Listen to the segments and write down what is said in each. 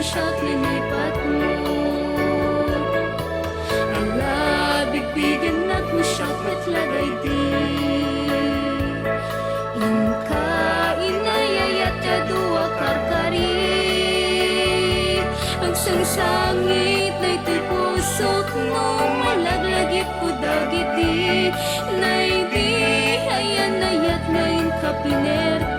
siya't linipat mo. Ala bigbigan at mo siya't matlagay di. Inka inayayat kadua karkari. Ang sangsangit na ito'y pusok mo, malaglagit ko dagiti. Nay di ayan ayat ngayon kapinerti.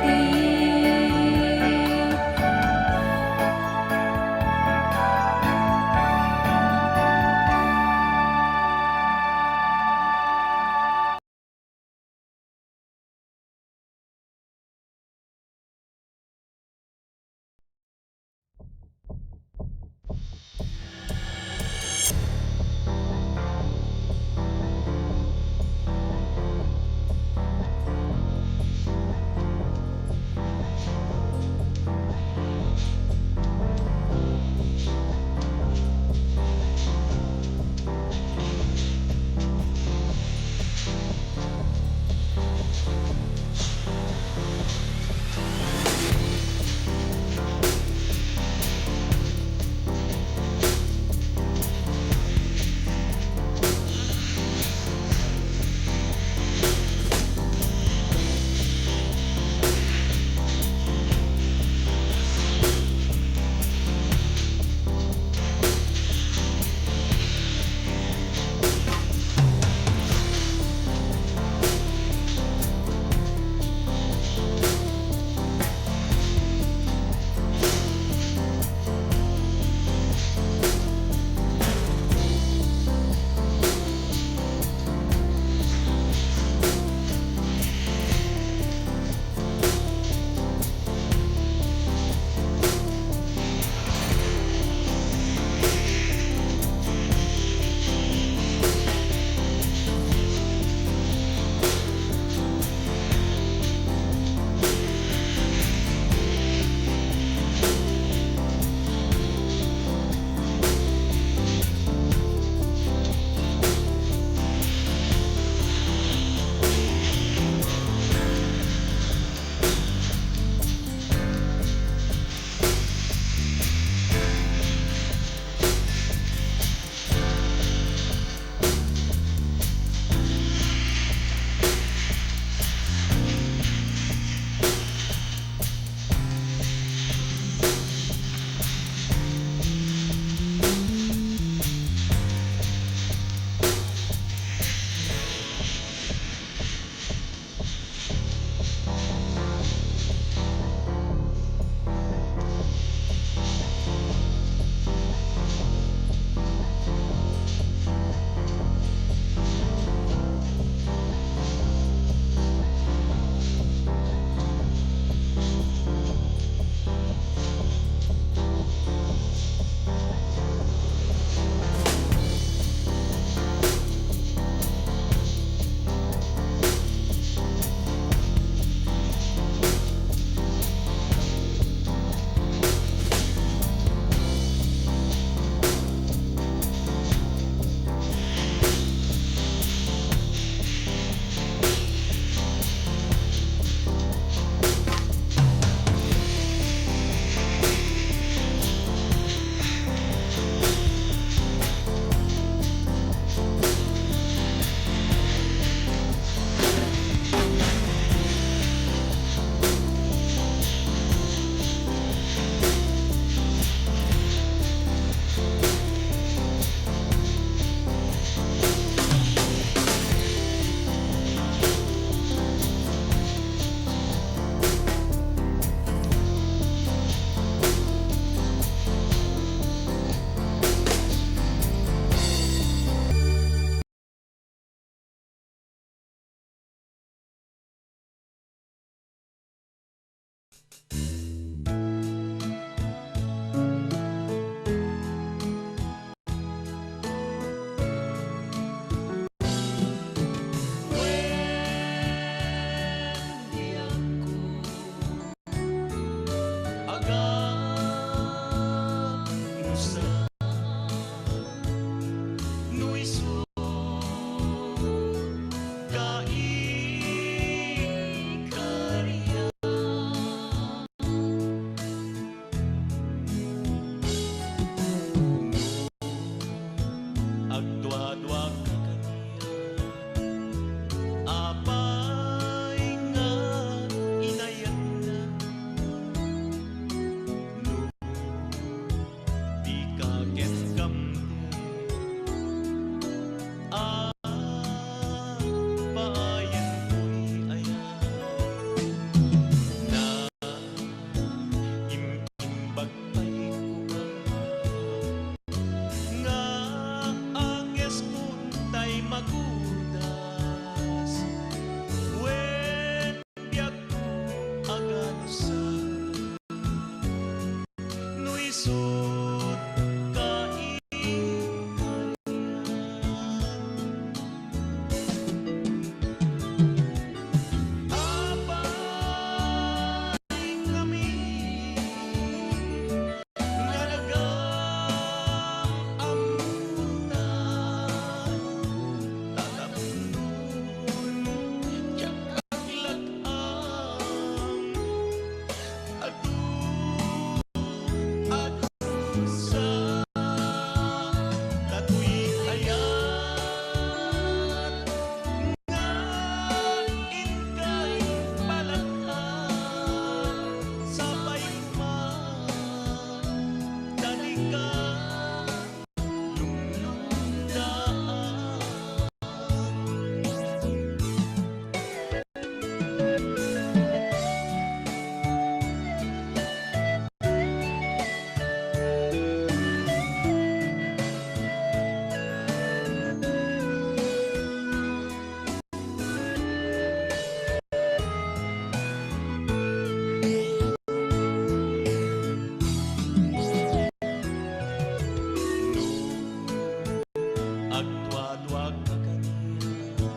Agduadwag ka kaniya,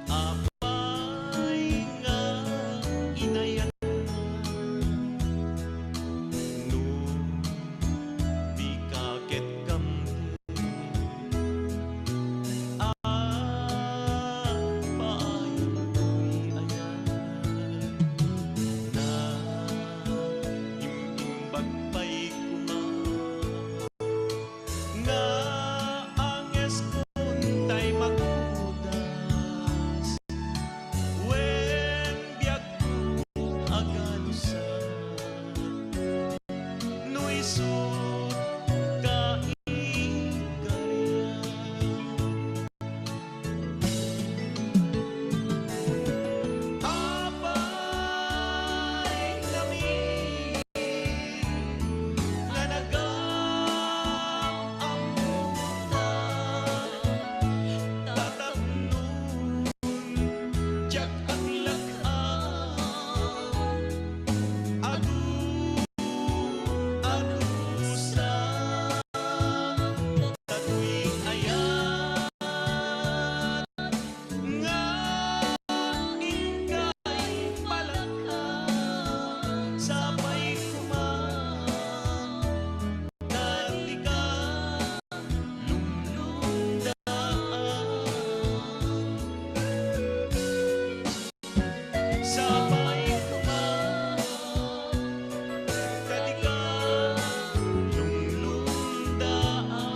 apay nga inayan no di kaket kamdi paayong tuy ayan na imimbag pa'y kuma nga anges kuntay magpudas wen biag agalusan no isut kaigarian apay nami nga nag-aamuda tatamnon jak ang lakan adusan tatuwing ayan nga ingkay palakan sabay kuman dati ka lumlundaan sabay kuman dati ka lumlundaan.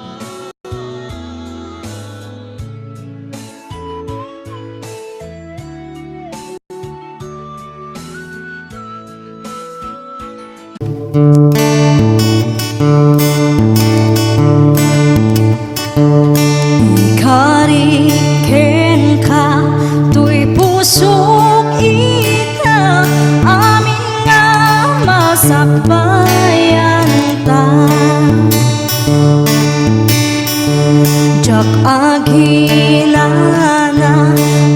Ikariken ka, tuy pusok ita, amin nga masakbayan ta. Jak aginana,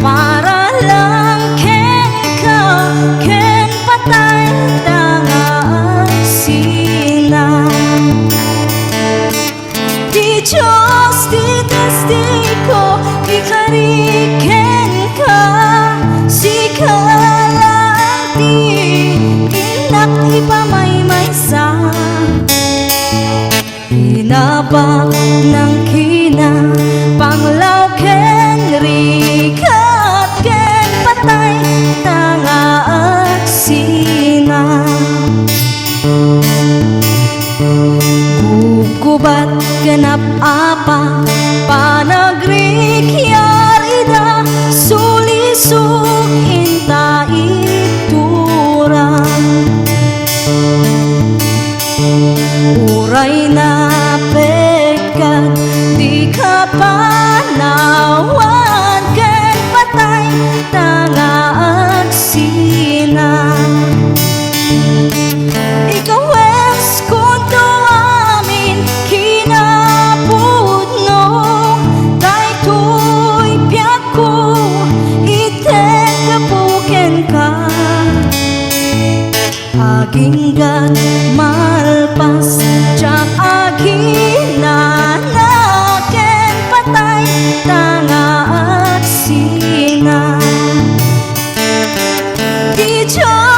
para lang ken ka, ken patay tangan sina. Di Diyos, di testigo, ikariken ka, sikalang di inak ipamay-maysa. Pinabak ng kina, panglaw ken rikat, ken patay tangaat sina. Gugubat ganap apa panagrikyarida sulisuk inta itura uray na pekat di ka panawan ken patay tangaat sina. Ikaw es kunto amin kinapudno tay tuy piako itek kapuken ka aginggan malpas jak aginana ken patay tangaat sina. Di Diyos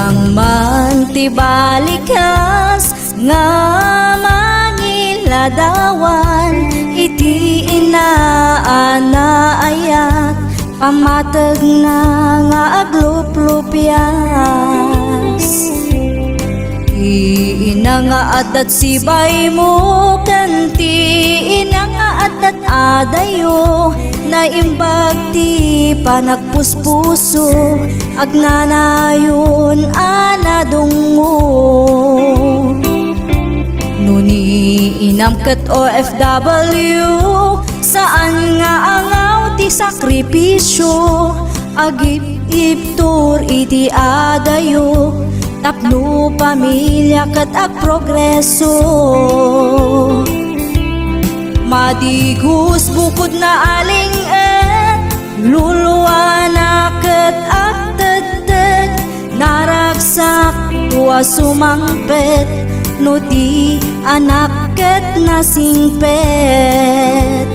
Bilang man tibalikas nga mangiladawan, iti inaanayat pamatag na nga aglup-lupyas. Ina nga adat sibay mo kanti, ina nga adat adayo na imbag ti panagpuspuso agnanayon anadungo. Nuni inamkat OFW, saan nga angaw ti sakripisyo, agip-iptur iti adayo tapno pamilya kat ag progreso. Madigos bukod na aling luluwa na kat ag tagtag, naraksak tuwa sumangpet no di anak kat nasingpet.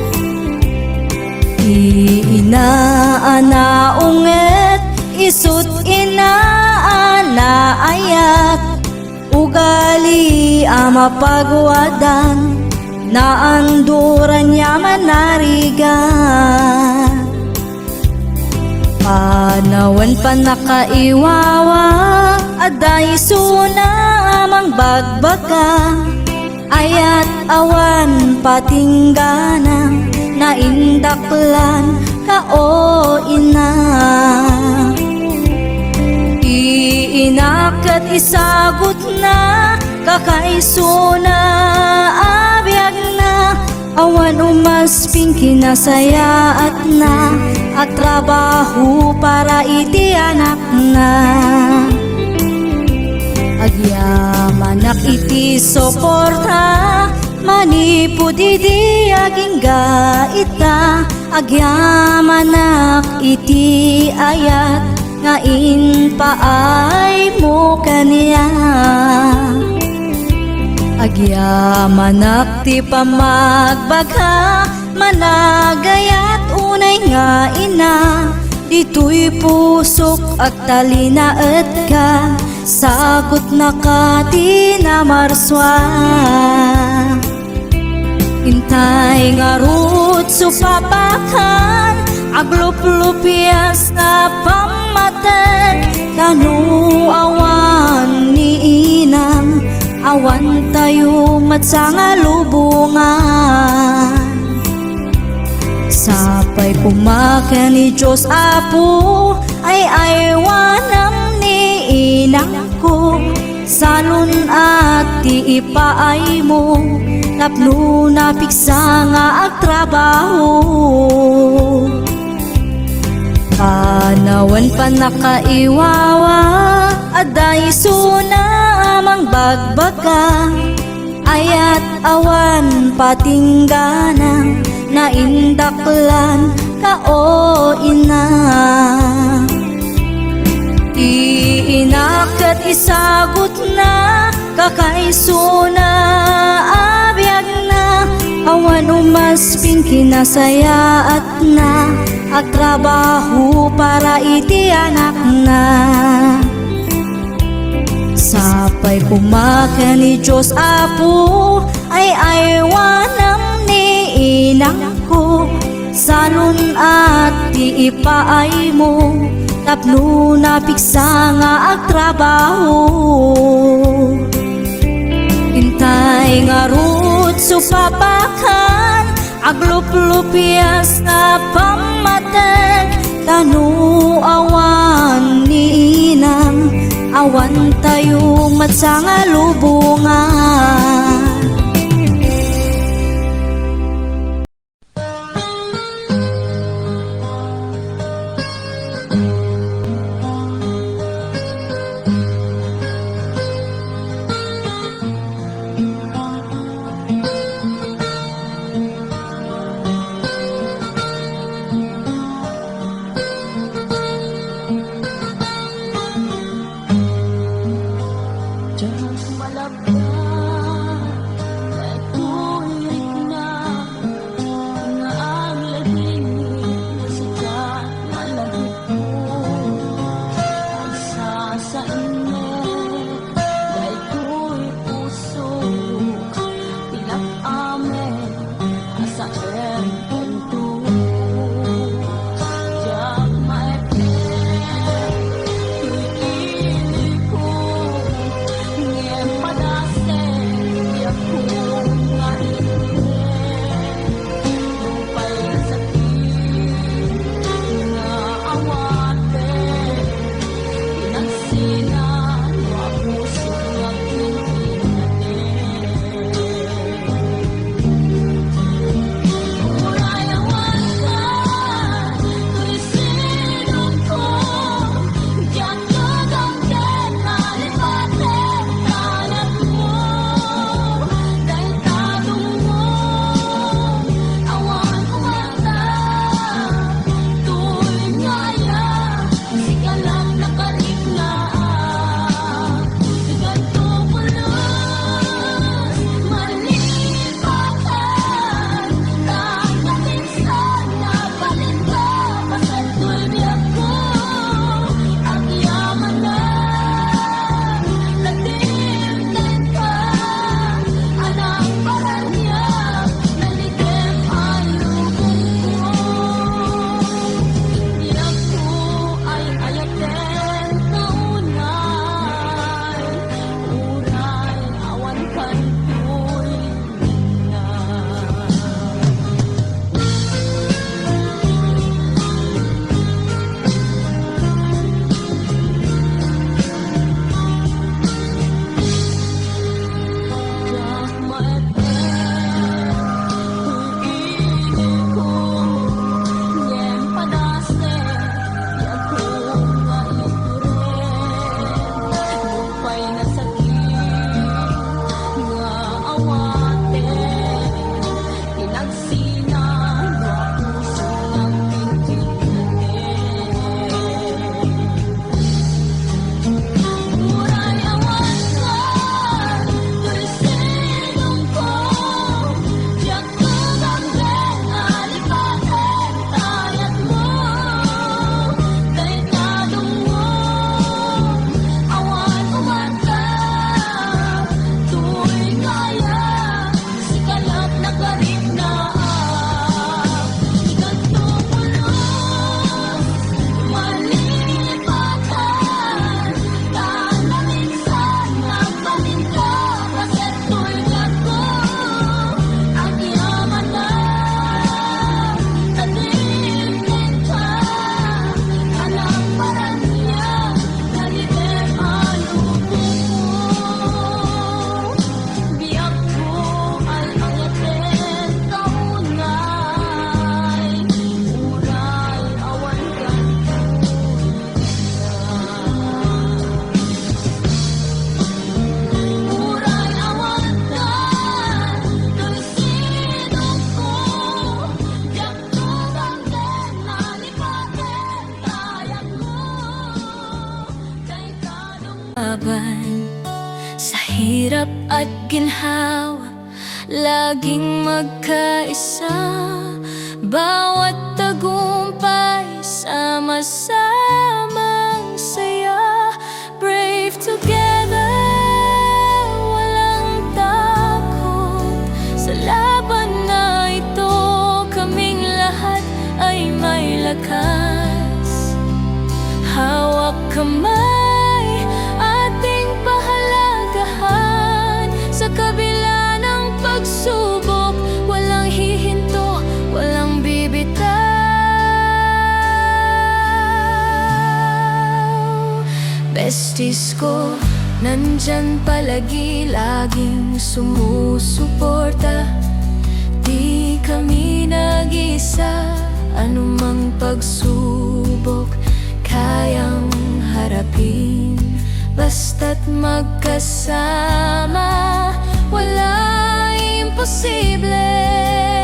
Inaanaunget isut inaanaayat, ugali ama pagwadan na anduran niya manarigan. Panawan pa nakaiwawa, aday suna amang bagbaka, ayat awan patinggana na indaklan ka o ina. Iinakat isagot na kakaiso na abiyag na, awan umasping kinasaya at na at trabaho para iti anak na. Agyamanak iti soporta, manipod iti aging gaita, agyamanak iti ayat ngain paay mo kaniya. Agyamanak ti pamagbagha, managayat unay nga ina, dito'y pusok at talinaet ka, sagot na ka ti na marswa. Intay nga rut supapakan, aglup-lupias na pamatag, kanu awan ni inam, awan tayo matsanga lubungan. Sapay pumakan ni Diyos Apo, ay aywanam ni inang ko, salun at ti ipaay mo, tapno na piksa nga agtrabaho. Panawan pa nakaiwawa, aday suna amang bagbaka, ayat awan patinggana na indaklan ka o ina. Iinakat isagot na kakaiso na abiyag na, awan umasping kinasaya at na agtrabaho para iti anak na. Sapay pumakan ni Diyos Apo, ay aywanam ni inang ko, salun at ti ipaay mo, tapno na piksa nga agtrabaho. Intay nga rut supapakan, aglup-lupias na pamatag, tanu awan ni inam, awan tayo matsanga lubungan. laban. Sa hirap at ginhawa, laging magkaisa. Bawat tagumpay, sama-samang saya. Brave together, walang takot. Sa laban na ito, kaming lahat ay may lakas. Hawak kamay, ating pahalagahan. Sa kabila ng pagsubok, walang hihinto, walang bibitaw. Besties ko, nandyan palagi, laging sumusuporta. Di kami nag-isa, anumang pagsubok kayang harapin. Basta't magkasama, wala imposible.